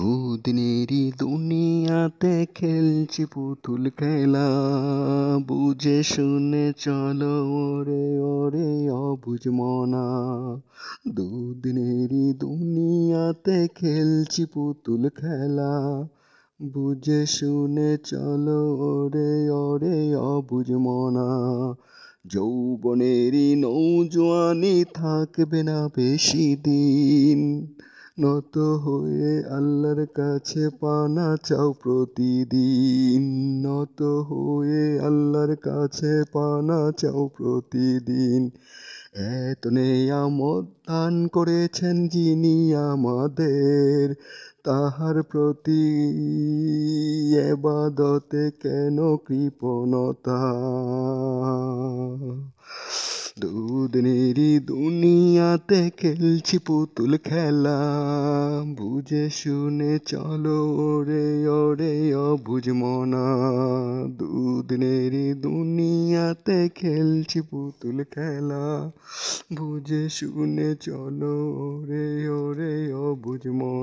দুদিনেরই দুনিয়াতে খেলছি পুতুল খেলা, বুঝে শুনে চলো ওরে ওরে অবুঝ মনা। দুদিনেরই দুনিয়াতে খেলছি পুতুল খেলা, বুঝে শুনে চলো ওরে ওরে অবুঝ মনা। যৌবনেরই নৌজোয়ানি থাকবে না বেশি দিন, নত হয়ে আল্লাহর কাছে পানা চাও প্রতিদিন, নত হয়ে আল্লাহর কাছে পানা চাও প্রতিদিন। এত নেয়ামত দান করেছেন যিনি আমাদের, তাহার প্রতি ইবাদতে কেন কৃপণতা। দুদিনেরই দুনিয়াতে খেলছি পুতুল খেলা, বুঝে শুনে চলো ওরে ওরে অবুঝ মনা। দুদিনেরই দুনিয়াতে খেলছি পুতুল খেলা, বুঝে শুনে চলো ওরে ওরে অবুঝ মনা।